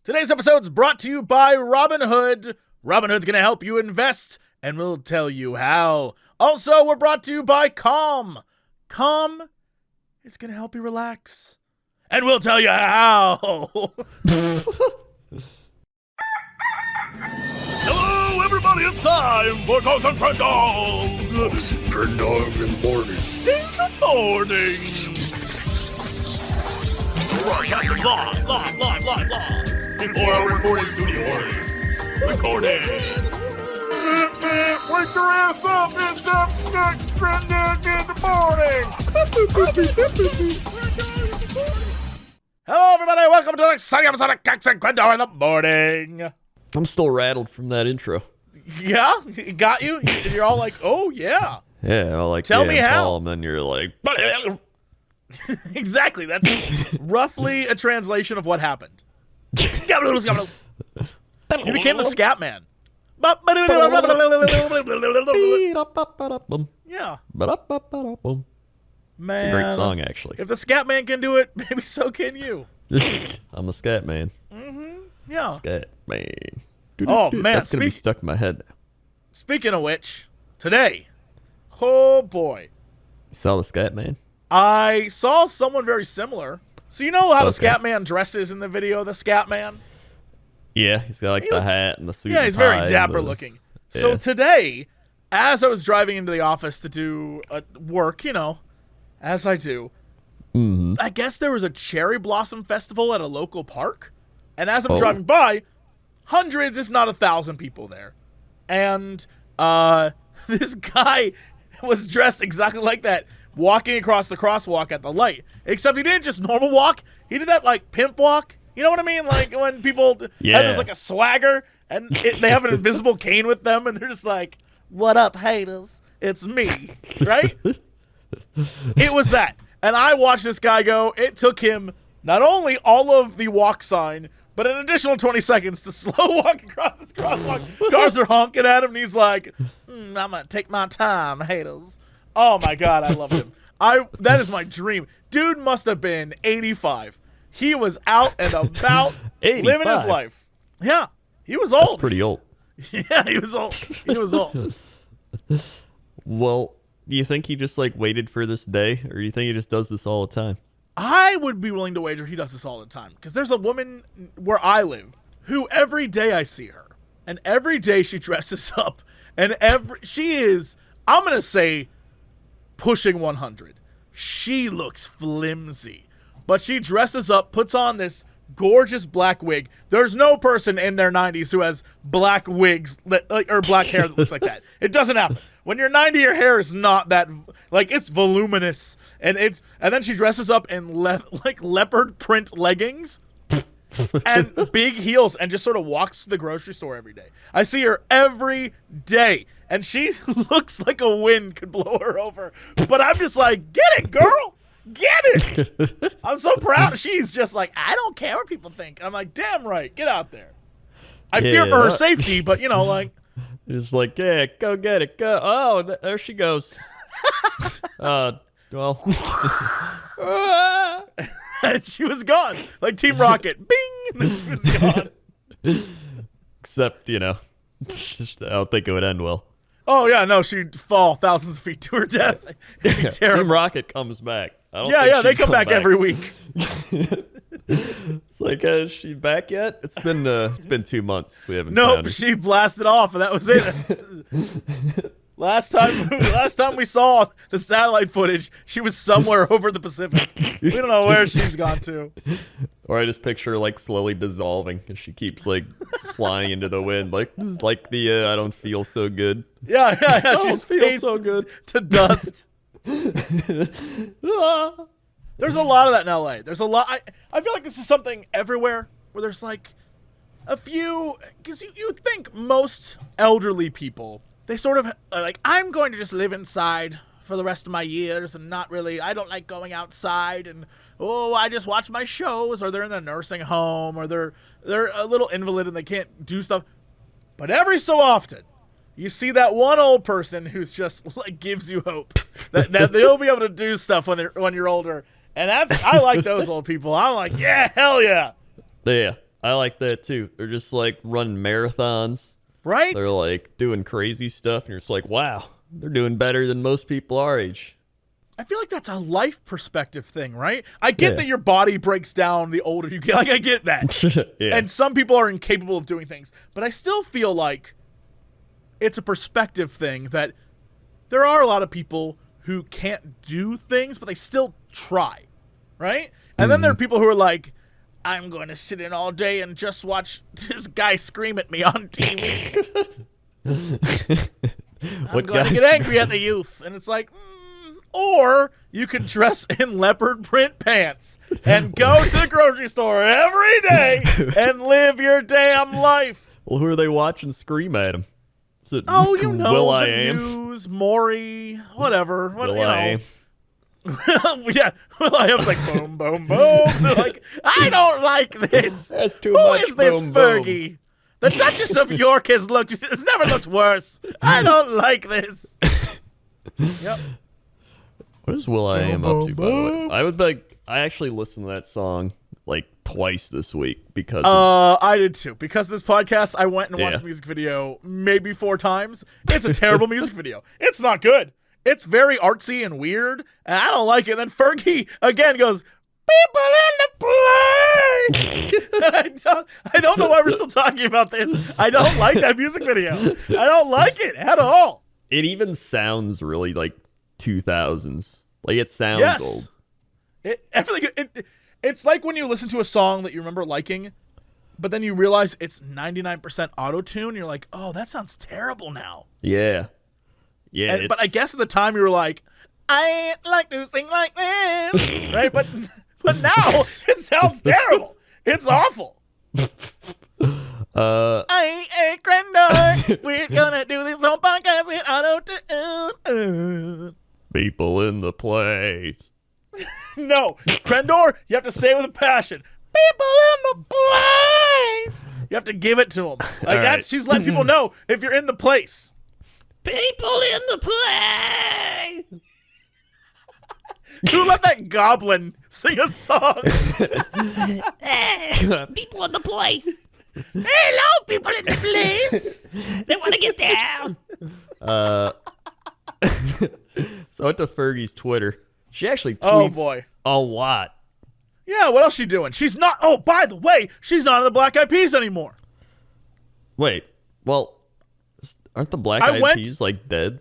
Today's episode's brought to you by Robinhood. Robinhood's going to help you invest, and we'll tell you how. Also, we're brought to you by Calm. Calm is going to help you relax, and we'll tell you how. Hello, everybody. It's time for Ghost and Crendor. Ghost and Crendor in the morning. In the morning. Broadcasting live. Before our recording studio recording. Wake your ass up! It's the Crendor in the morning. Hello, everybody. Welcome to the exciting episode of Ghost and Crendor in the morning. I'm still rattled from that intro. Yeah, it got you. You're all like, "Oh yeah." Yeah, well, like tell me how. Calm, and then you're like, exactly. That's roughly a translation of what happened. You became the scat man. Yeah. Man, it's a great song, actually. If the scat man can do it, maybe so can you. I'm a scat man. Yeah. Scat man. Oh, man. That's going to be stuck in my head now. Speaking of which, today, oh boy. You saw the scat man? I saw someone very similar. So you know how the scat man dresses in the video, the scat man? Yeah, he's got like the hat and the suit. Yeah, he's very dapper looking. Yeah. So today, as I was driving into the office to do work, you know, as I do, I guess there was a cherry blossom festival at a local park. And as I'm driving by, hundreds, if not 1,000 people there. And this guy was dressed exactly like that, walking across the crosswalk at the light. Except he didn't just normal walk. He did that, like, pimp walk. You know what I mean? Like, when people have there's like a swagger, and they have an invisible cane with them, and they're just like, "What up, haters? It's me." Right? It was that. And I watched this guy go. It took him not only all of the walk sign, but an additional 20 seconds to slow walk across this crosswalk. Cars are honking at him, and he's like, I'm going to take my time, haters. Oh, my God, I love him. That is my dream. Dude must have been 85. He was out and about living his life. Yeah, he was old. That's pretty old. Yeah, he was old. He was old. Well, do you think he just like waited for this day, or do you think he just does this all the time? I would be willing to wager he does this all the time, because there's a woman where I live who every day I see her, and every day she dresses up, and she is, I'm going to say, pushing 100. She looks flimsy. But she dresses up, puts on this gorgeous black wig. There's no person in their 90s who has black wigs or black hair that looks like that. It doesn't happen. When you're 90, your hair is not that, like, it's voluminous. And then she dresses up in like leopard print leggings and big heels and just sort of walks to the grocery store every day. I see her every day, and she looks like a wind could blow her over. But I'm just like, get it, girl. Get it! I'm so proud. She's just like, I don't care what people think. And I'm like, damn right, get out there. I fear for her safety, but you know, like, it's like, yeah, go get it, go. Oh, there she goes. Well, and she was gone, like Team Rocket. Bing, and then she was gone. Except, you know, I don't think it would end well. Oh yeah, no, she'd fall thousands of feet to her death. It'd be terrible. Team Rocket comes back. I don't think they come back every week. It's like, is she back yet? It's been 2 months. We haven't. Nope, she blasted off, and that was it. Last time we saw the satellite footage, she was somewhere over the Pacific. We don't know where she's gone to. Or I just picture her like slowly dissolving as she keeps like flying into the wind, like the I don't feel so good. Yeah. She's feel so good to dust. There's a lot of that in LA. There's a lot. I feel like this is something everywhere where there's like a few, because you think most elderly people, they sort of like, I'm going to just live inside for the rest of my years and not really, I don't like going outside, and I just watch my shows, or they're in a nursing home, or they're a little invalid and they can't do stuff. But every so often, you see that one old person who's just like gives you hope that they'll be able to do stuff when you're older. And I like those old people. I'm like, yeah, hell yeah. Yeah. I like that too. They're just like running marathons. Right? They're like doing crazy stuff, and you're just like, wow, they're doing better than most people our age. I feel like that's a life perspective thing, right? I get that your body breaks down the older you get. Like, I get that. Yeah. And some people are incapable of doing things. But I still feel like it's a perspective thing that there are a lot of people who can't do things, but they still try, right? And then there are people who are like, I'm going to sit in all day and just watch this guy scream at me on TV. I'm going to get angry at the youth. And it's like, or you could dress in leopard print pants and go to the grocery store every day and live your damn life. Well, who are they watching scream at him? Is it You know, Will the I Am? news, Maury, whatever. Will I Am? Yeah, Will I Am's like, boom, boom, boom. They're like, I don't like this. That's too Who much. is this boom, Fergie? boom. The Duchess of York has never looked worse. I don't like this. Yep. What is Will I Am up to, by the way? I actually listened to that song like twice this week because I did too. Because of this podcast, I went and watched the music video maybe 4 times. It's a terrible music video. It's not good. It's very artsy and weird, and I don't like it. And then Fergie again goes, "People in the place." And I don't know why we're still talking about this. I don't like that music video. I don't like it at all. it even sounds really like 2000s. Like it sounds old. It's like when you listen to a song that you remember liking, but then you realize it's 99% auto-tune. You're like, oh, that sounds terrible now. Yeah. Yeah. But I guess at the time you were like, I like to sing like this, right? But now it sounds terrible. It's awful. I Crendor. We're gonna do this whole podcast with auto-tune. People in the place. No, Crendor, you have to say it with a passion. People in the place. You have to give it to them. Like she's letting people know if you're in the place. People in the place. Who let that goblin sing a song? People in the place. Hello, people in the place. They want to get down. So I went to Fergie's Twitter. She actually tweets a lot. Yeah, what else is she doing? She's not. Oh, by the way, she's not in the Black Eyed Peas anymore. Wait, well, aren't the Black Eyed Peas like dead?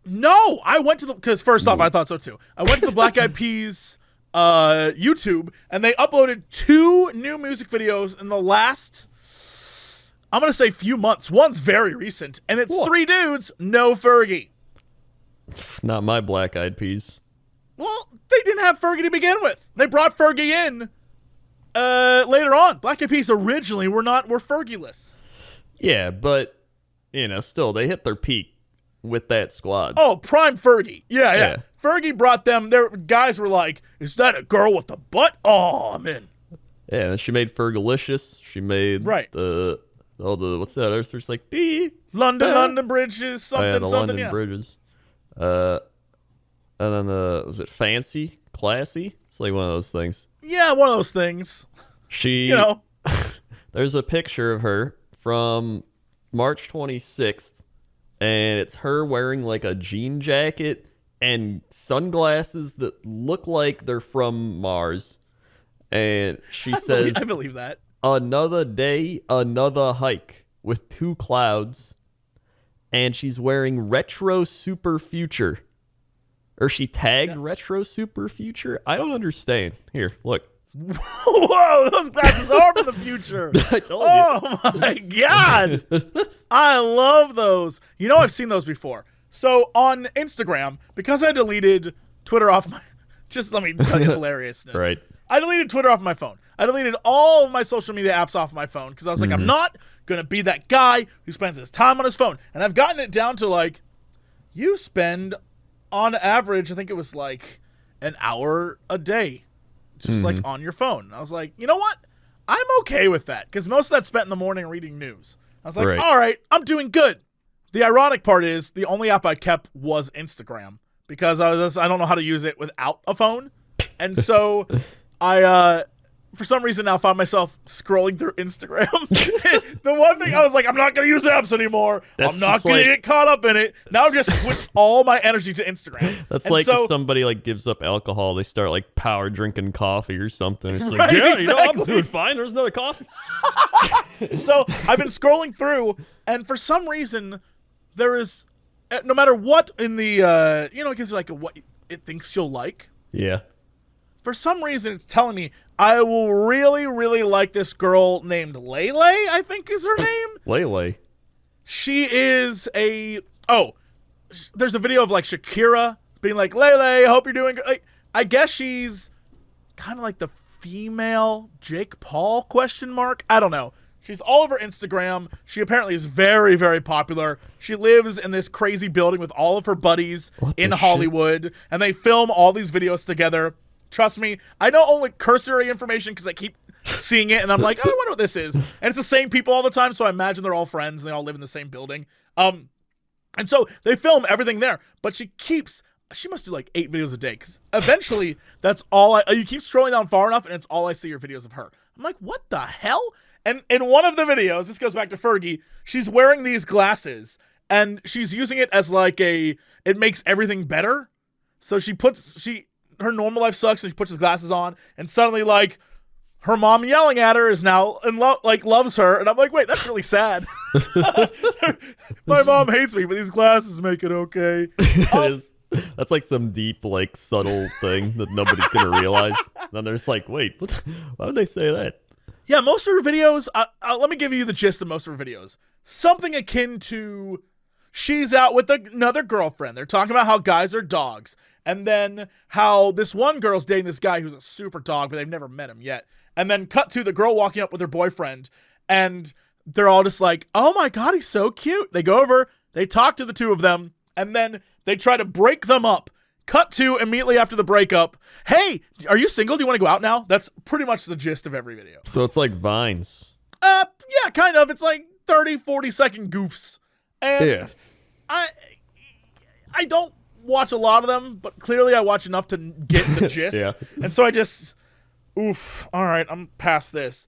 No, I went to because first off, I thought so too. I went to the Black Eyed Peas YouTube, and they uploaded 2 new music videos in the last, I'm going to say few months. One's very recent, and it's 3 dudes, no Fergie. Not my Black Eyed Peas. Well, they didn't have Fergie to begin with. They brought Fergie in later on. Black Eyed Peas originally were Fergie-less. Yeah, but, still, they hit their peak with that squad. Oh, prime Fergie. Yeah. Fergie brought them. Their guys were like, is that a girl with a butt? Oh, I'm in. Yeah, and she made Fergalicious. She made the what's that? There's like London Bridges, something. London Bridges. And then was it Fancy? Classy? It's like one of those things. Yeah, one of those things. She, there's a picture of her from March 26th, and it's her wearing like a jean jacket and sunglasses that look like they're from Mars. And she says, I believe that. Another day, another hike with 2 clouds. And she's wearing Retro Super Future. Or she tagged Retro Super Future? I don't understand. Here, look. Whoa, those glasses are from the future. I told you. Oh my God. I love those. I've seen those before. So on Instagram, because I deleted Twitter off my, just let me tell you hilariousness. Right. I deleted Twitter off my phone. I deleted all of my social media apps off my phone because I was like, I'm not going to be that guy who spends his time on his phone. And I've gotten it down to like, you spend on average, I think it was like an hour a day just like on your phone. And I was like, you know what? I'm okay with that because most of that's spent in the morning reading news. I was like, all right, I'm doing good. The ironic part is the only app I kept was Instagram because I don't know how to use it without a phone. And so I for some reason now find myself scrolling through Instagram. The one thing I was like, I'm not going to use apps anymore. I'm not going to get caught up in it. Now I've just switched all my energy to Instagram. That's like if somebody like gives up alcohol, they start like power drinking coffee or something. It's like, I'm doing fine. There's another coffee. So I've been scrolling through, and for some reason, there is, no matter what in the, it gives you like what it thinks you'll like. Yeah. For some reason, it's telling me I will really, really like this girl named Lele, I think is her name. Lele. She is there's a video of like Shakira being like, Lele, I hope you're doing good. Like, I guess she's kind of like the female Jake Paul ? I don't know. She's all over Instagram. She apparently is very, very popular. She lives in this crazy building with all of her buddies in Hollywood, and they film all these videos together. Trust me, I know only cursory information because I keep seeing it, and I'm like, oh, I wonder what this is. And it's the same people all the time, so I imagine they're all friends, and they all live in the same building. And so they film everything there, but she must do like 8 videos a day, because eventually that's all you keep scrolling down far enough, and it's all I see are videos of her. I'm like, what the hell? And in one of the videos, this goes back to Fergie, she's wearing these glasses, and she's using it as like it makes everything better. So her normal life sucks, and she puts his glasses on, and suddenly, like, her mom yelling at her is now in love, like, loves her, and I'm like, wait, that's really sad. My mom hates me, but these glasses make it okay. That's like some deep, like, subtle thing that nobody's gonna realize. Then they're just like, wait, why would they say that? Yeah, most of her videos, let me give you the gist of most of her videos. Something akin to, she's out with another girlfriend. They're talking about how guys are dogs. And then how this one girl's dating this guy who's a super dog, but they've never met him yet. And then cut to the girl walking up with her boyfriend, and they're all just like, oh my God, he's so cute. They go over, they talk to the two of them, and then they try to break them up. Cut to immediately after the breakup. Hey, are you single? Do you want to go out now? That's pretty much the gist of every video. So it's like Vines. Yeah, kind of. It's like 30, 40-second goofs. And yeah. I don't watch a lot of them, but clearly I watch enough to get the gist. Yeah. And so I just, all right, I'm past this.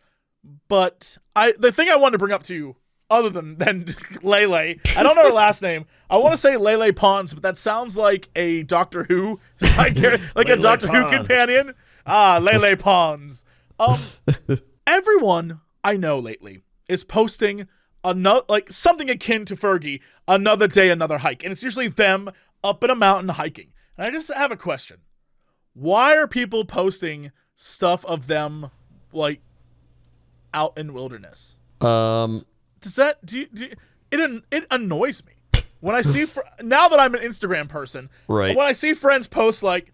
But the thing I wanted to bring up to you, other than Lele, I don't know her last name. I want to say Lele Pons, but that sounds like a Doctor Who, like a Doctor Who companion. Lele Pons. Everyone I know lately is posting something akin to Fergie, another day, another hike. And it's usually them up in a mountain hiking. And I just have a question. Why are people posting stuff of them, like, out in wilderness? It annoys me. When I see, now that I'm an Instagram person, right? When I see friends post, like,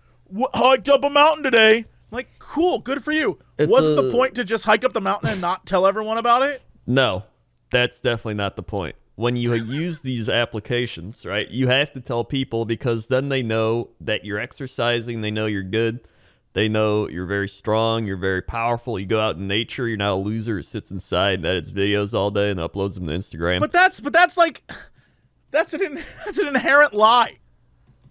hiked up a mountain today, I'm like, cool, good for you. Wasn't the point to just hike up the mountain and not tell everyone about it? No, that's definitely not the point. When you use these applications, right, you have to tell people, because then they know that you're exercising, they know you're good, they know you're very strong, you're very powerful, you go out in nature, you're not a loser who sits inside and edits videos all day and uploads them to Instagram. But that's an inherent lie.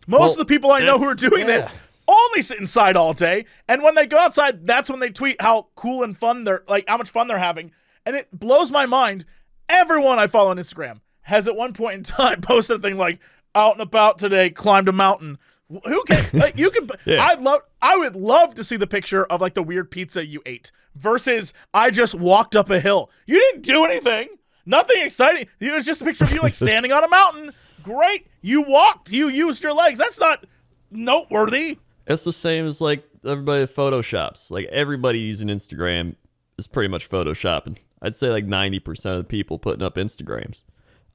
Most of the people I know who are doing this only sit inside all day, and when they go outside, that's when they tweet how cool and fun how much fun they're having, and it blows my mind. Everyone I follow on Instagram has at one point in time posted a thing like, out and about today, climbed a mountain. Who can, like, you can, yeah. I would love to see the picture of, like, the weird pizza you ate versus I just walked up a hill. You didn't do anything. Nothing exciting. It was just a picture of you, like, standing on a mountain. Great. You walked. You used your legs. That's not noteworthy. It's the same as, like, everybody photoshops. Like, everybody using Instagram is pretty much photoshopping. I'd say like 90% of the people putting up Instagrams.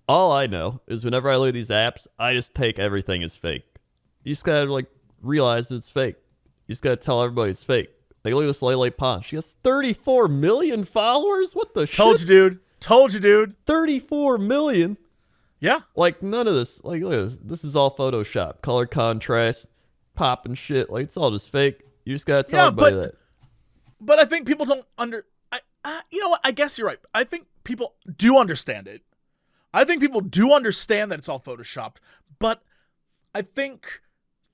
All I know is whenever I look at these apps, I just take everything as fake. You just gotta, like, realize that it's fake. You just gotta tell everybody it's fake. Like, look at this Lele Pons. She has 34 million followers? What the shit? Told you, dude. 34 million? Yeah. Like, none of this. Like, look at this. This is all Photoshop. Color contrast, pop and shit. Like, it's all just fake. You just gotta tell everybody that. But I think people don't you know what? I guess you're right. I think people do understand it. I think people do understand that it's all photoshopped. But I think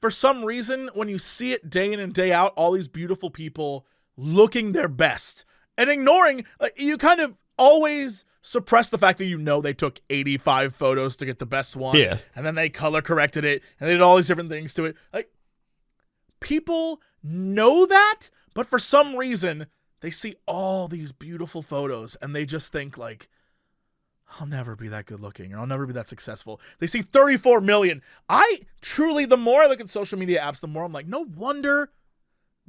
for some reason, when you see it day in and day out, all these beautiful people looking their best and ignoring, you kind of always suppress the fact that they took 85 photos to get the best one. Yeah. And then they color corrected it and they did all these different things to it. Like, people know that, but for some reason they see all these beautiful photos and they just think like, I'll never be that good looking, or I'll never be that successful. They see 34 million. The more I look at social media apps, the more I'm like, no wonder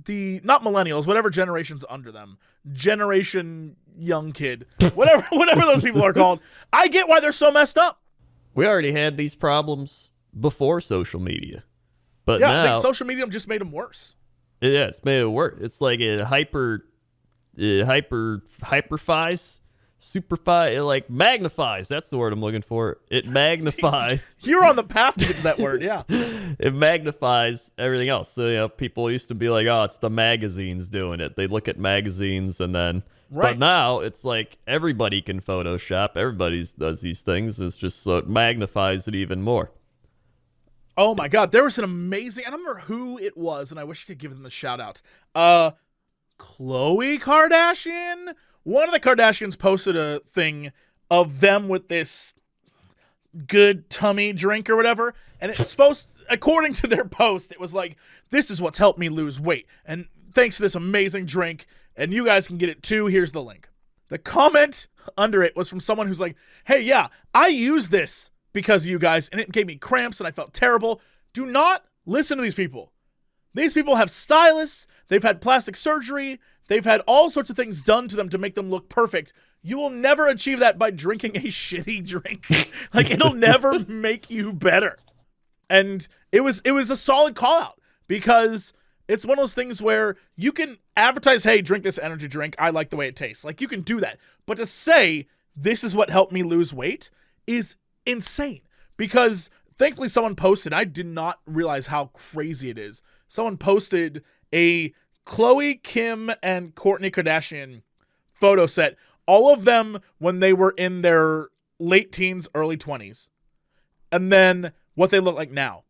not millennials, whatever generation's under them, generation young kid, whatever those people are called, I get why they're so messed up. We already had these problems before social media. But I now, think social media just made them worse. Yeah, it's made it worse. It's like it magnifies. That's the word I'm looking for. It magnifies. You're on the path to get to that word, yeah. It magnifies everything else. So, people used to be like, oh, it's the magazines doing it. They look at magazines and then... Right. But now it's like everybody can Photoshop. Everybody does these things. It's just so it magnifies it even more. Oh, my God. There was an amazing... I don't remember who it was, and I wish I could give them the shout-out. Khloe Kardashian... One of the Kardashians posted a thing of them with this good tummy drink or whatever, and it's according to their post, it was like, this is what's helped me lose weight, and thanks to this amazing drink, and you guys can get it too, here's the link. The comment under it was from someone who's like, hey, yeah, I use this because of you guys, and it gave me cramps, and I felt terrible. Do not listen to these people. These people have stylists, they've had plastic surgery, they've had all sorts of things done to them to make them look perfect. You will never achieve that by drinking a shitty drink. Like, it'll never make you better. And it was a solid call out because it's one of those things where you can advertise, hey, drink this energy drink. I like the way it tastes. Like, you can do that. But to say this is what helped me lose weight is insane because thankfully someone posted, I did not realize how crazy it is. Someone posted a Khloe, Kim, and Kourtney Kardashian photo set, all of them when they were in their late teens, early 20s, and then what they look like now.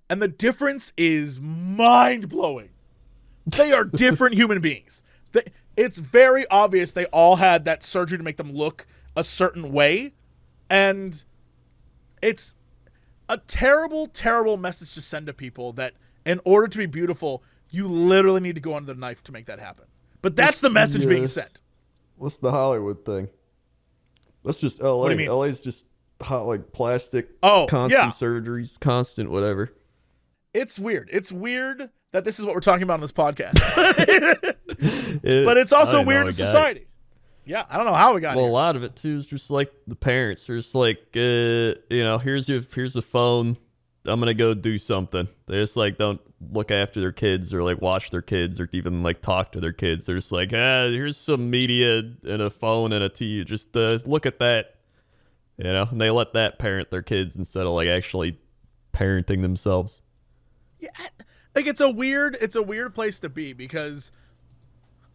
And the difference is mind-blowing. They are different human beings. It's very obvious they all had that surgery to make them look a certain way, and it's a terrible, terrible message to send to people that in order to be beautiful, you literally need to go under the knife to make that happen. But that's the message being sent. What's the Hollywood thing? That's just LA. What do you mean? LA's just hot, like plastic, constant surgeries, constant whatever. It's weird. It's weird that this is what we're talking about on this podcast. But it's also weird in society. Yeah, I don't know how we got here. Well, a lot of it, too, is just like the parents. They're just like, here's the phone. I'm going to go do something. They just like don't look after their kids or like watch their kids or even like talk to their kids. They're just like, here's some media and a phone and a TV. Just look at that, and they let that parent their kids instead of like actually parenting themselves. Yeah, like it's a weird place to be because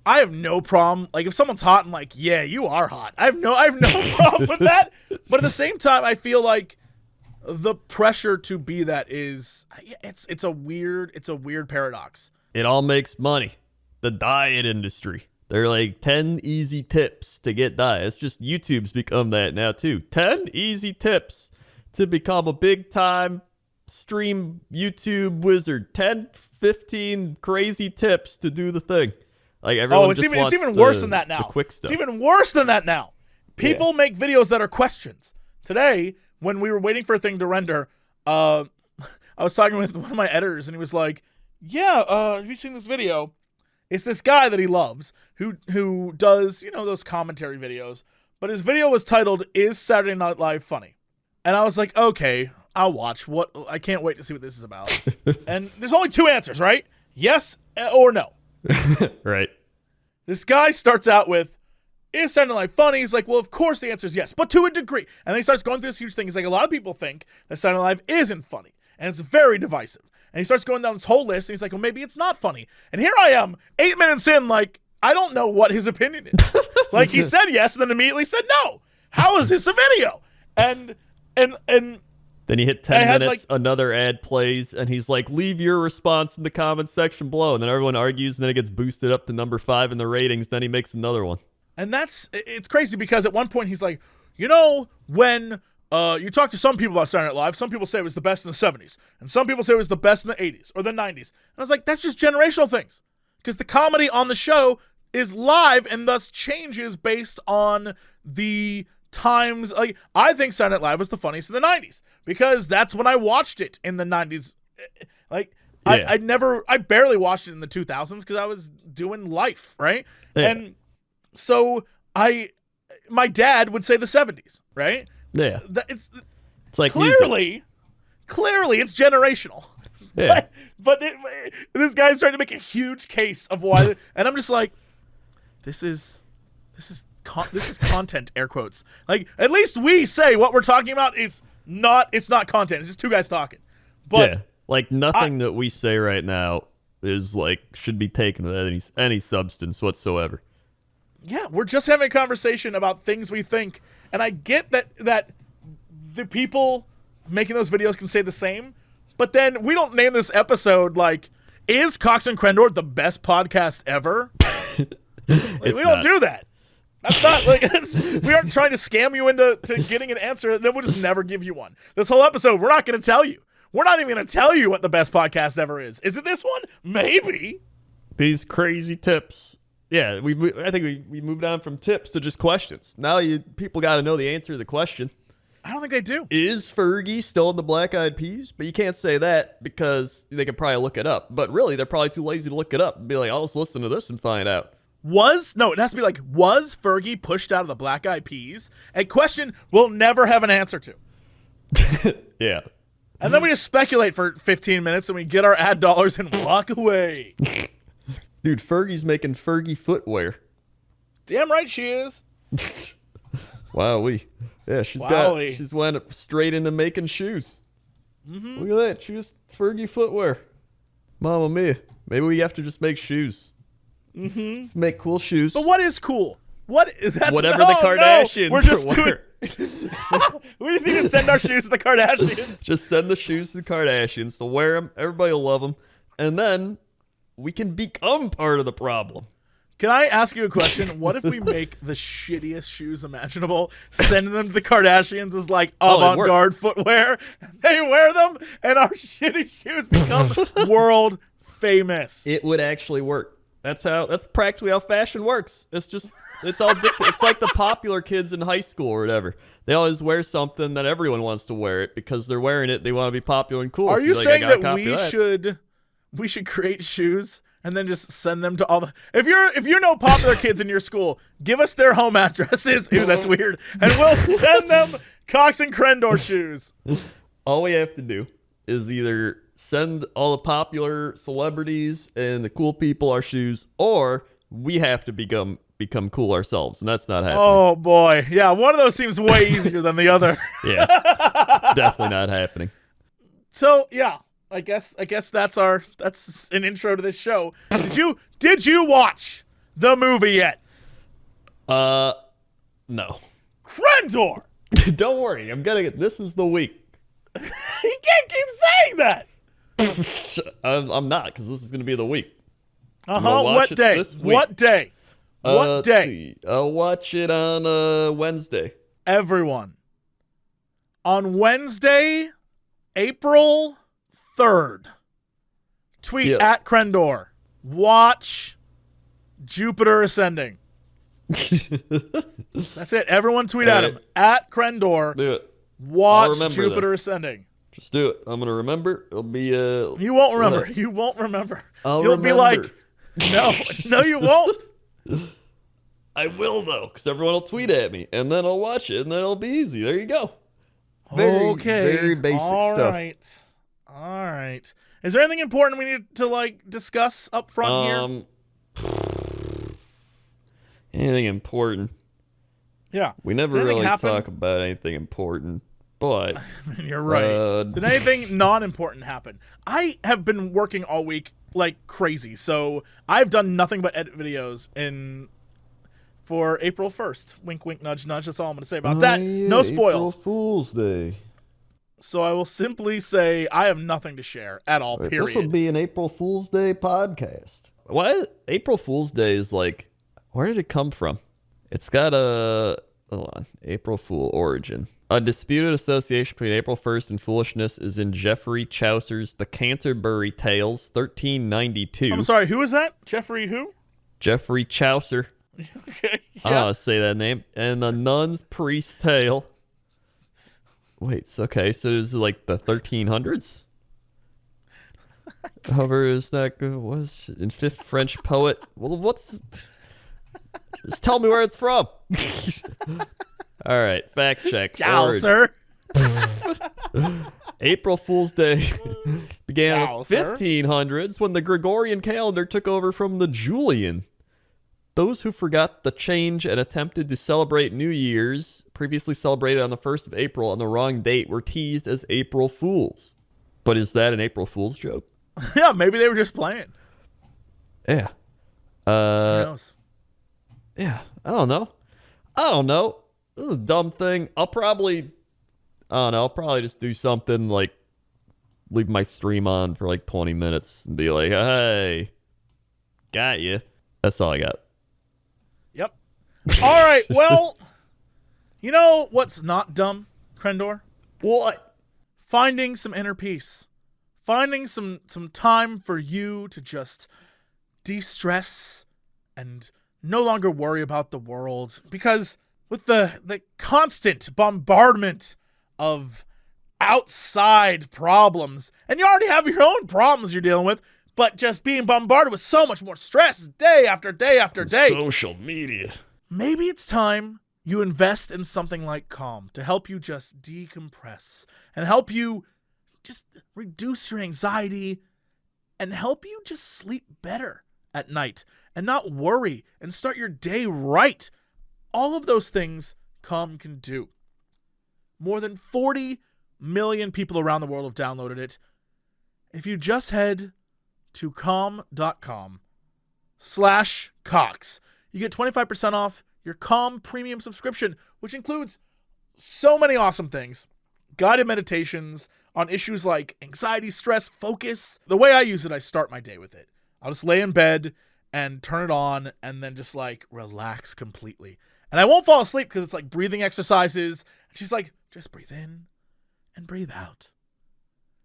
I have no problem. Like if someone's hot, I'm like, yeah, you are hot. I have no problem with that. But at the same time, I feel like the pressure to be that it's a weird paradox. It all makes money. The diet industry. They're like 10 easy tips to get diet. It's just YouTube's become that now too. 10 easy tips to become a big time stream YouTube wizard. 10, 15 crazy tips to do the thing. Like everyone it's even worse than that now. The quick stuff. It's even worse than that now. People make videos that are questions. Today, when we were waiting for a thing to render, I was talking with one of my editors, and he was like, yeah, have you seen this video? It's this guy that he loves who does, those commentary videos. But his video was titled, Is Saturday Night Live Funny? And I was like, okay, I'll watch. I can't wait to see what this is about. And there's only two answers, right? Yes or no. Right. This guy starts out with, is Saturday Night Live funny? He's like, well, of course the answer is yes, but to a degree. And then he starts going through this huge thing. He's like, a lot of people think that Saturday Night Live isn't funny, and it's very divisive. And he starts going down this whole list, and he's like, well, maybe it's not funny. And here I am, 8 minutes in, like, I don't know what his opinion is. Like, he said yes, and then immediately said no. How is this a video? And Then you hit 10 minutes, another ad plays, and he's like, leave your response in the comments section below. And then everyone argues, and then it gets boosted up to number 5 in the ratings. Then he makes another one. And it's crazy because at one point he's like, you know, when you talk to some people about Saturday Night Live, some people say it was the best in the 70s, and some people say it was the best in the 80s or the 90s. And I was like, that's just generational things. Because the comedy on the show is live and thus changes based on the times. Like, I think Saturday Night Live was the funniest in the 90s because that's when I watched it in the 90s. Like, yeah. I barely watched it in the 2000s because I was doing life, right? Yeah. And so my dad would say the 70s, right? Yeah. It's like clearly it's generational. Yeah. But this guy's trying to make a huge case of why, and I'm just like, this is content, air quotes. Like, at least we say what we're talking about is it's not content. It's just two guys talking. But yeah, like nothing that we say right now is like should be taken with any substance whatsoever. Yeah, we're just having a conversation about things we think, and I get that the people making those videos can say the same, but then we don't name this episode like, is Cox and Crendor the best podcast ever? We don't do that. That's not like we aren't trying to scam you into getting an answer. Then we'll just never give you one. This whole episode, we're not going to tell you. We're not even going to tell you what the best podcast ever is. Is it this one? Maybe. These crazy tips. Yeah, I think we moved on from tips to just questions. Now people got to know the answer to the question. I don't think they do. Is Fergie still in the Black Eyed Peas? But you can't say that because they could probably look it up. But really, they're probably too lazy to look it up and be like, I'll just listen to this and find out. It has to be like, was Fergie pushed out of the Black Eyed Peas? A question we'll never have an answer to. Yeah. And then we just speculate for 15 minutes and we get our ad dollars and walk away. Dude, Fergie's making Fergie footwear. Damn right she is. Wowee. Yeah, she's went straight into making shoes. Mm-hmm. Look at that. She just Fergie footwear. Mamma mia. Maybe we have to just make shoes. Mm-hmm. Let's make cool shoes. But what is cool? Whatever the Kardashians we're just wearing. We just need to send our shoes to the Kardashians. Just send the shoes to the Kardashians. They'll wear them. Everybody will love them. And then we can become part of the problem. Can I ask you a question? What if we make the shittiest shoes imaginable, send them to the Kardashians as like avant-garde footwear, and they wear them, and our shitty shoes become world famous? It would actually work. That's practically how fashion works. It's all different. It's like the popular kids in high school or whatever. They always wear something that everyone wants to wear it because they're wearing it. They want to be popular and cool. Are you saying that we should create shoes and then just send them to all the... If you know popular kids in your school, give us their home addresses. Ew, that's weird. And we'll send them Cox and Crendor shoes. All we have to do is either send all the popular celebrities and the cool people our shoes, or we have to become cool ourselves, and that's not happening. Oh boy. Yeah, one of those seems way easier than the other. Yeah. It's definitely not happening. So, yeah. I guess that's an intro to this show. Did you watch the movie yet? No. Crendor! Don't worry, this is the week. You can't keep saying that. I'm not, because this is going to be the week. What day? What day? What day? I'll watch it on Wednesday. Everyone. On Wednesday, April 3rd. Tweet at Crendor. Watch Jupiter Ascending. That's it. Everyone tweet at him. At Crendor. Do it. Watch Jupiter Ascending. Just do it. I'm going to remember. It'll be... You won't remember. You won't remember. You'll be like, no, you won't. I will, though, because everyone will tweet at me, and then I'll watch it, and then it'll be easy. There you go. Very basic stuff. All right. Is there anything important we need to discuss up front here? Anything important? Yeah. We never really talk about anything important, but you're right. Did anything non-important happen? I have been working all week like crazy, so I've done nothing but edit videos for April 1st. Wink, wink, nudge, nudge. That's all I'm going to say about that. No spoils. April Fool's Day. So I will simply say I have nothing to share at all, period. This will be an April Fool's Day podcast. What? April Fool's Day is like, where did it come from? It's got a, hold on, April Fool origin. A disputed association between April 1st and foolishness is in Geoffrey Chaucer's The Canterbury Tales, 1392. I'm sorry, who is that? Jeffrey who? Geoffrey Chaucer. Okay. I don't know how to say that name. And The Nun's Priest's Tale. Wait, so this is like the 1300s? However, is that was in fifth French poet? Well, just tell me where it's from. All right, fact check. Chaucer. April Fool's Day began in the Chaucer. 1500s when the Gregorian calendar took over from the Julian. Those who forgot the change and attempted to celebrate New Year's, previously celebrated on the 1st of April on the wrong date, were teased as April Fools. But is that an April Fool's joke? Yeah, maybe they were just playing. Yeah. Who knows? Yeah, I don't know. This is a dumb thing. I'll probably just do something like leave my stream on for like 20 minutes and be like, hey, got you. That's all I got. Yep. All right, well, you know what's not dumb, Crendor? What? Finding some inner peace. Finding some time for you to just de-stress and no longer worry about the world. Because with the constant bombardment of outside problems, and you already have your own problems you're dealing with, but just being bombarded with so much more stress day after day after day. Social media. Maybe it's time you invest in something like Calm to help you just decompress and help you just reduce your anxiety and help you just sleep better at night and not worry and start your day right. All of those things Calm can do. More than 40 million people around the world have downloaded it. If you just head to calm.com/Cox, you get 25% off your Calm premium subscription, which includes so many awesome things. Guided meditations on issues like anxiety, stress, focus. The way I use it, I start my day with it. I'll just lay in bed and turn it on and then just like relax completely. And I won't fall asleep because it's like breathing exercises. And she's like, just breathe in and breathe out.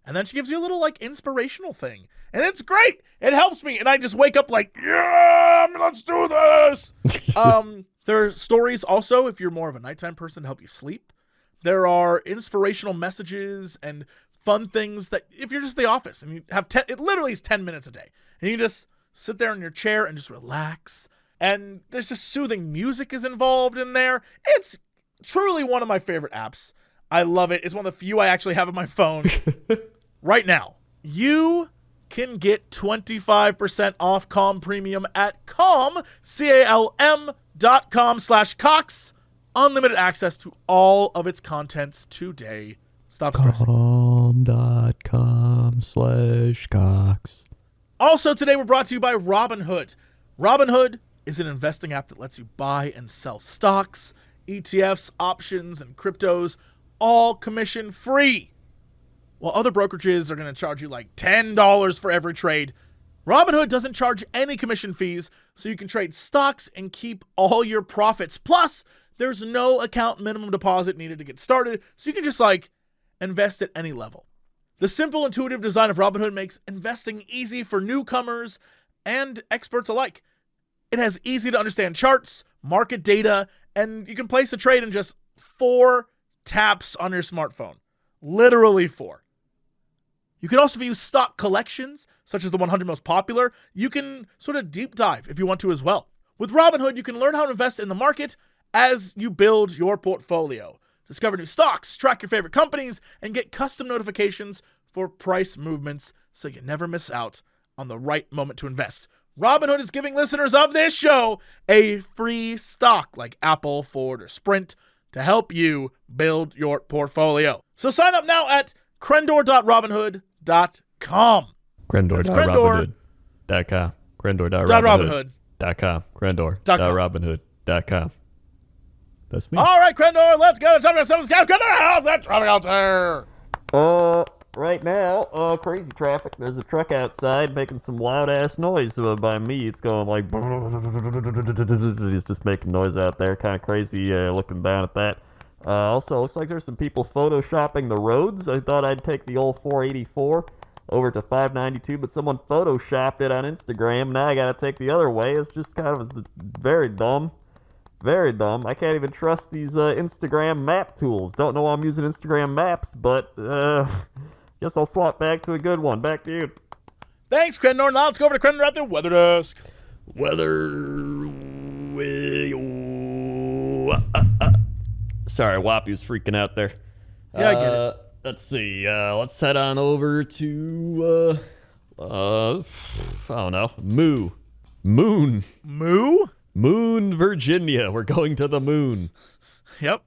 And then she gives you a little like inspirational thing. And it's great. It helps me. And I just wake up like, yeah, let's do this. There are stories also, if you're more of a nighttime person, to help you sleep. There are inspirational messages and fun things that if you're just at the office and you have it literally is 10 minutes a day. And you just sit there in your chair and just relax. And there's just soothing music is involved in there. It's truly one of my favorite apps. I love it. It's one of the few I actually have on my phone. Right now, you can get 25% off Calm Premium at calm.com/Cox. Unlimited access to all of its contents today. Stop stressing. Calm.com/Cox. Also today we're brought to you by Robinhood. Robinhood is an investing app that lets you buy and sell stocks, ETFs, options, and cryptos, all commission free. While other brokerages are going to charge you like $10 for every trade, Robinhood doesn't charge any commission fees, so you can trade stocks and keep all your profits. Plus, there's no account minimum deposit needed to get started, so you can just like invest at any level. The simple, intuitive design of Robinhood makes investing easy for newcomers and experts alike. It has easy to understand charts, market data, and you can place a trade in just 4 taps on your smartphone. Literally 4. You can also view stock collections, such as the 100 most popular. You can sort of deep dive if you want to as well. With Robinhood, you can learn how to invest in the market as you build your portfolio. Discover new stocks, track your favorite companies, and get custom notifications for price movements so you never miss out on the right moment to invest. Robinhood is giving listeners of this show a free stock like Apple, Ford, or Sprint to help you build your portfolio. So sign up now at crendor.robinhood.com. Crendor.robinhood.com. Crendor.robinhood.com. Crendor.robinhood.com. That's me. All right, Crendor, let's go. Talk about some scouts. Get their house. That's traffic out there. Right now, crazy traffic. There's a truck outside making some loud ass noise by me. It's going like it's just making noise out there. Kind of crazy looking down at that. Also, looks like there's some people photoshopping the roads. I thought I'd take the old 484 over to 592, but someone photoshopped it on Instagram. Now I gotta take the other way. It's just kind of very dumb. Very dumb. I can't even trust these Instagram map tools. Don't know why I'm using Instagram maps, but guess I'll swap back to a good one. Back to you. Thanks, Crendor. Now let's go over to Crendor at the weather desk. Sorry, Whoppy was freaking out there. Yeah, I get it. Let's see. Let's head on over to I don't know. Moon, Virginia. We're going to the moon. Yep.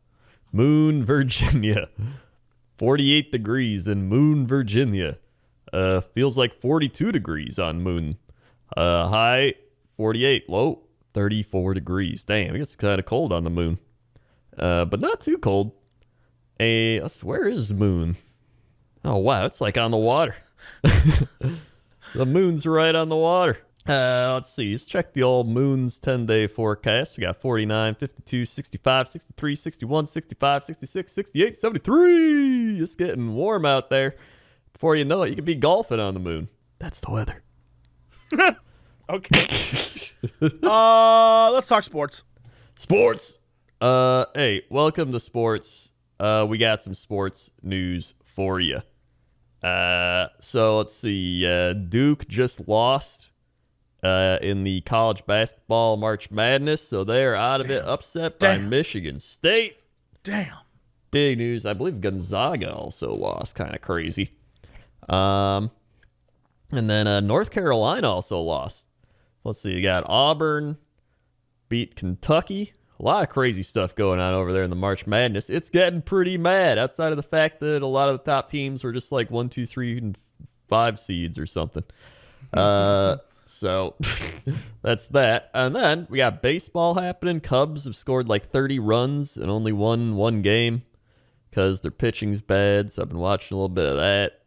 Moon, Virginia. 48 degrees in Moon, Virginia. Feels like 42 degrees on Moon. High 48, low 34 degrees. Damn, it gets kind of cold on the moon. But not too cold. Where is Moon? Oh, wow, it's like on the water. The moon's right on the water. Let's see. Let's check the old Moon's 10-day forecast. We got 49, 52, 65, 63, 61, 65, 66, 68, 73. It's getting warm out there. Before you know it, you could be golfing on the moon. That's the weather. Okay. Let's talk sports. Sports. Hey, welcome to sports. We got some sports news for you. So let's see. Duke just lost in the college basketball March Madness, so they're out of it, upset by Michigan State. Damn. Big news. I believe Gonzaga also lost. Kind of crazy. And then North Carolina also lost. Let's see. You got Auburn beat Kentucky. A lot of crazy stuff going on over there in the March Madness. It's getting pretty mad outside of the fact that a lot of the top teams were just like 1, 2, 3, and 5 seeds or something. So that's that. And then we got baseball happening. Cubs have scored like 30 runs and only won one game because their pitching's bad. So I've been watching a little bit of that.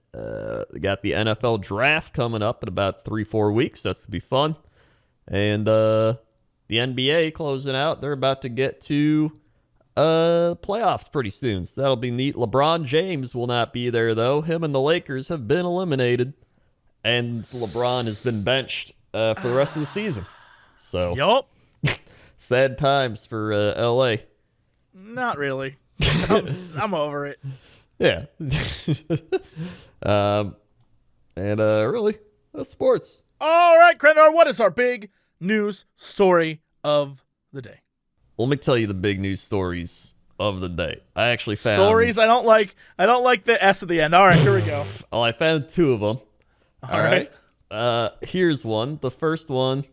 We got the NFL draft coming up in about 3-4 weeks. That's going to be fun. And the NBA closing out. They're about to get to playoffs pretty soon. So that'll be neat. LeBron James will not be there, though. Him and the Lakers have been eliminated. And LeBron has been benched for the rest of the season. So, Yup. sad times for LA. Not really. I'm over it. Yeah. Really, that's sports. All right, Crendor, what is our big news story of the day? Let me tell you the big news stories of the day. I actually found stories. I don't like the S at the end. All right, here we go. Well, I found 2 of them. All right. Here's one. The first one.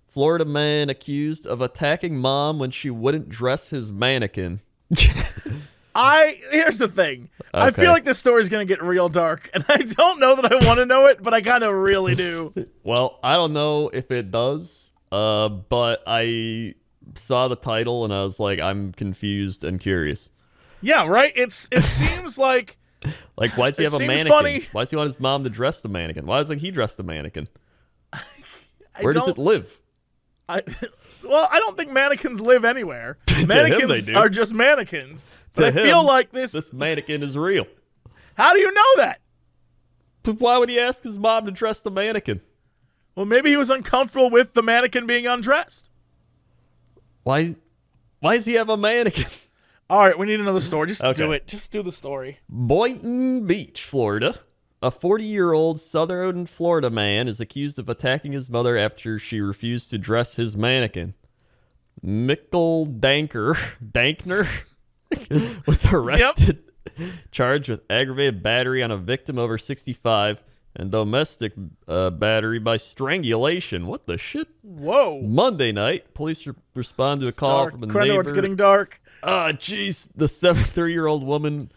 Florida man accused of attacking mom when she wouldn't dress his mannequin. Here's the thing. Okay. I feel like this story's going to get real dark, and I don't know that I want to know it, but I kind of really do. Well, I don't know if it does, but I saw the title, and I was like, I'm confused and curious. Yeah, right? It seems like... Like, why does he have a mannequin? Funny. Why does he want his mom to dress the mannequin? Why doesn't he dress the mannequin? Where does it live? I don't think mannequins live anywhere. Mannequins are just mannequins. But I feel like this mannequin is real. How do you know that? But why would he ask his mom to dress the mannequin? Well, maybe he was uncomfortable with the mannequin being undressed. Why does he have a mannequin? All right, we need another story. Just do it. Just do the story. Boynton Beach, Florida. A 40-year-old southern Florida man is accused of attacking his mother after she refused to dress his mannequin. Mikkel Dankner was arrested, charged with aggravated battery on a victim over 65 and domestic battery by strangulation. What the shit? Whoa. Monday night, police respond to a call from a neighbor. It's getting dark. Jeez. The 73-year-old woman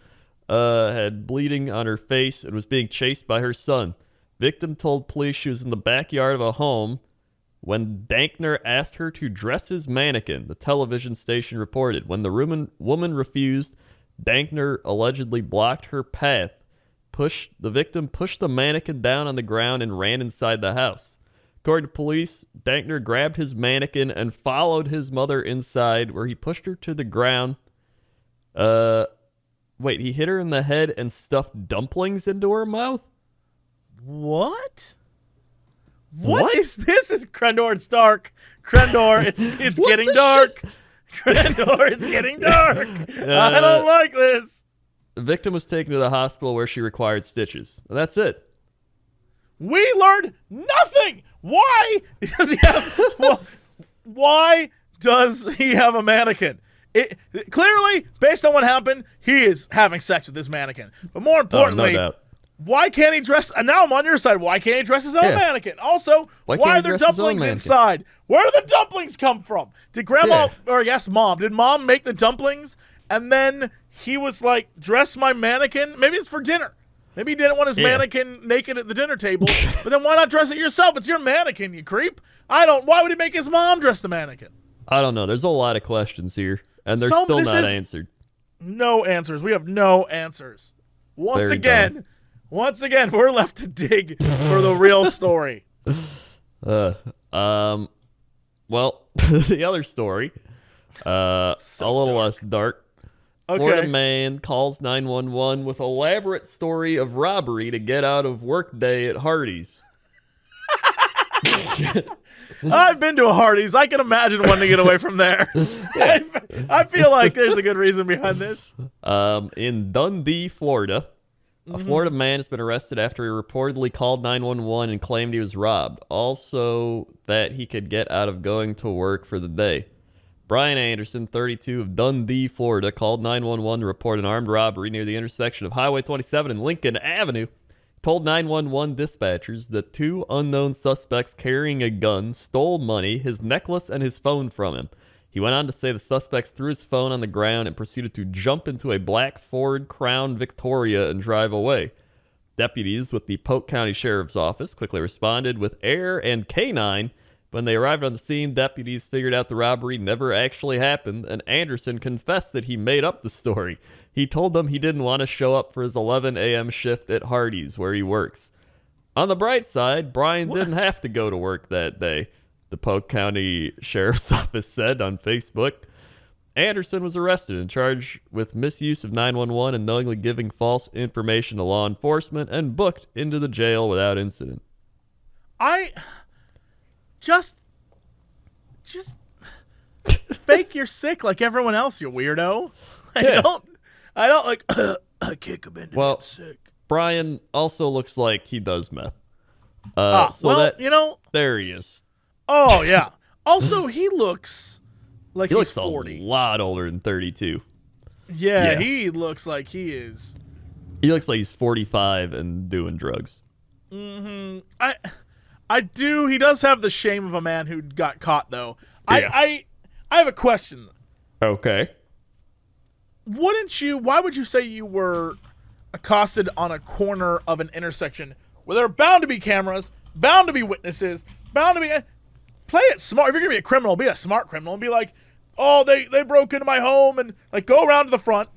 had bleeding on her face and was being chased by her son. Victim told police she was in the backyard of a home when Dankner asked her to dress his mannequin, the television station reported. When the woman refused, Dankner allegedly blocked her path the victim pushed the mannequin down on the ground and ran inside the house. According to police, Dankner grabbed his mannequin and followed his mother inside, where he pushed her to the ground. He hit her in the head and stuffed dumplings into her mouth? What? What is this? Is Crendor? It's dark. Crendor, it's getting dark. Crendor, it's getting dark. I don't like this. The victim was taken to the hospital where she required stitches. That's it. We learned nothing. Why does he have? Why does he have a mannequin? Clearly, based on what happened, he is having sex with this mannequin. But more importantly, no doubt. Why can't he dress? And now I'm on your side. Why can't he dress his own mannequin? Also, why are there dumplings inside? Where do the dumplings come from? Did Grandma, or Mom, did Mom make the dumplings? And then he was like, dress my mannequin? Maybe it's for dinner. Maybe he didn't want his mannequin naked at the dinner table. But then why not dress it yourself? It's your mannequin, you creep. Why would he make his mom dress the mannequin? I don't know. There's a lot of questions here, and they're still not answered. No answers. We have no answers. Once again, we're left to dig for the real story. Well, the other story, a little less dark. Okay. Florida man calls 911 with elaborate story of robbery to get out of workday at Hardee's. I've been to a Hardee's. I can imagine wanting to get away from there. I feel like there's a good reason behind this. In Dundee, Florida, a Florida man has been arrested after he reportedly called 911 and claimed he was robbed. Also, that he could get out of going to work for the day. Brian Anderson, 32, of Dundee, Florida, called 911 to report an armed robbery near the intersection of Highway 27 and Lincoln Avenue. Told 911 dispatchers that two unknown suspects carrying a gun stole money, his necklace, and his phone from him. He went on to say the suspects threw his phone on the ground and proceeded to jump into a black Ford Crown Victoria and drive away. Deputies with the Polk County Sheriff's Office quickly responded with air and K9. When they arrived on the scene, deputies figured out the robbery never actually happened, and Anderson confessed that he made up the story. He told them he didn't want to show up for his 11 a.m. shift at Hardee's, where he works. On the bright side, Brian didn't have to go to work that day, the Polk County Sheriff's Office said on Facebook. Anderson was arrested and charged with misuse of 911 and knowingly giving false information to law enforcement and booked into the jail without incident. Just fake you're sick like everyone else, you weirdo. I don't like. I can't come in. I'm sick. Brian also looks like he does meth. There he is. Oh yeah. Also, he looks like he's 40. A lot older than 32. Yeah, he looks like he is. He looks like he's 45 and doing drugs. Mm-hmm. I do. He does have the shame of a man who got caught, though. Yeah. I have a question. Okay. Why would you say you were accosted on a corner of an intersection where there are bound to be cameras, bound to be witnesses, bound to be... Play it smart. If you're going to be a criminal, be a smart criminal and be like, oh, they broke into my home, and like go around to the front,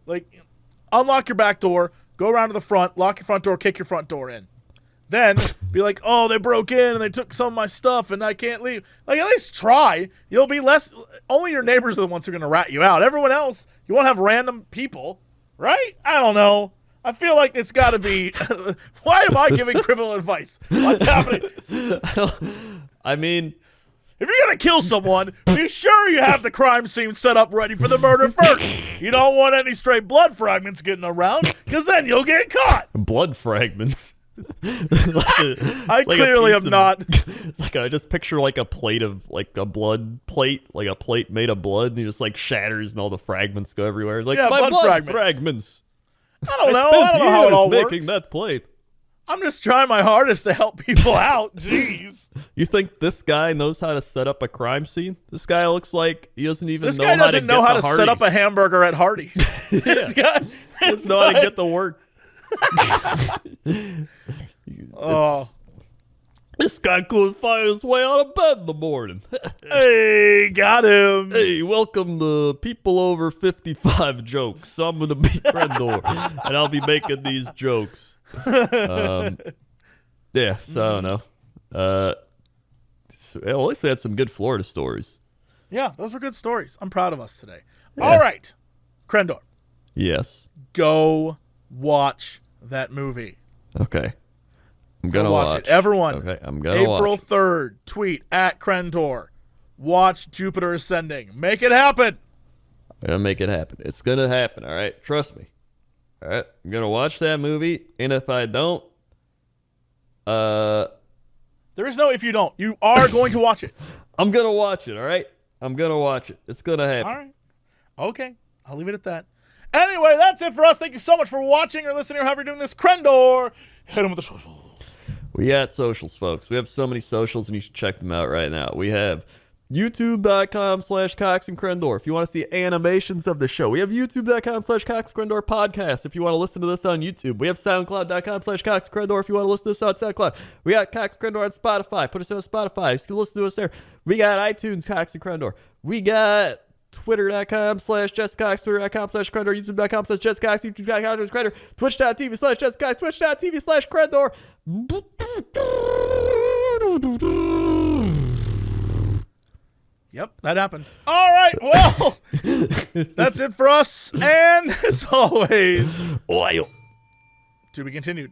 like unlock your back door, go around to the front, lock your front door, kick your front door in. Then be like, oh, they broke in and they took some of my stuff and I can't leave. Like, at least try. You'll be less. Only your neighbors are the ones who are going to rat you out. Everyone else, you won't have random people, right? I don't know. I feel like it's got to be. Why am I giving criminal advice? What's happening? I mean, if you're going to kill someone, be sure you have the crime scene set up ready for the murder first. You don't want any stray blood fragments getting around, because then you'll get caught. Blood fragments? I clearly am not. It's like I just picture like a plate of like a blood plate, like a plate made of blood, and it just like shatters and all the fragments go everywhere. Like my blood fragments. I don't know how it all works. Making that plate. I'm just trying my hardest to help people out. Jeez. You think this guy knows how to set up a crime scene? This guy looks like he doesn't even know how to get This guy doesn't know how to set up a hamburger at Hardee's. This guy doesn't know how to get to work. This guy couldn't find his way out of bed in the morning. Hey, got him. Hey, welcome to People Over 55 Jokes. I'm going to be Crendor, and I'll be making these jokes. Yeah, so I don't know. At least we had some good Florida stories. Yeah, those were good stories. I'm proud of us today. Yeah. All right, Crendor, Yes. go watch that movie. Okay. I'm going to Go watch it. Everyone. Okay, I'm going to watch April it. 3rd, tweet at Crendor. Watch Jupiter Ascending. Make it happen. I'm going to make it happen. It's going to happen, all right? Trust me. All right? I'm going to watch that movie, and if I don't, There is no if you don't. You are going to watch it. I'm going to watch it, all right? I'm going to watch it. It's going to happen. All right. Okay. I'll leave it at that. Anyway, that's it for us. Thank you so much for watching or listening or however you're doing this. Crendor, hit him with the socials. We got socials, folks. We have so many socials, and you should check them out right now. We have youtube.com/Cox and Crendor if you want to see animations of the show. We have youtube.com/Cox Crendor podcast if you want to listen to this on YouTube. We have soundcloud.com/Cox Crendor if you want to listen to this on SoundCloud. We got Cox Crendor on Spotify. Put us on Spotify. You can listen to us there. We got iTunes, Cox and Crendor. We got Twitter.com/JessCox, Twitter.com/Crendor, YouTube.com/JessCox, YouTube.com/Crendor, Twitch.tv/JessCox, Twitch.tv/Crendor. Yep, that happened. All right, well, that's it for us. And as always, Oil. to be continued.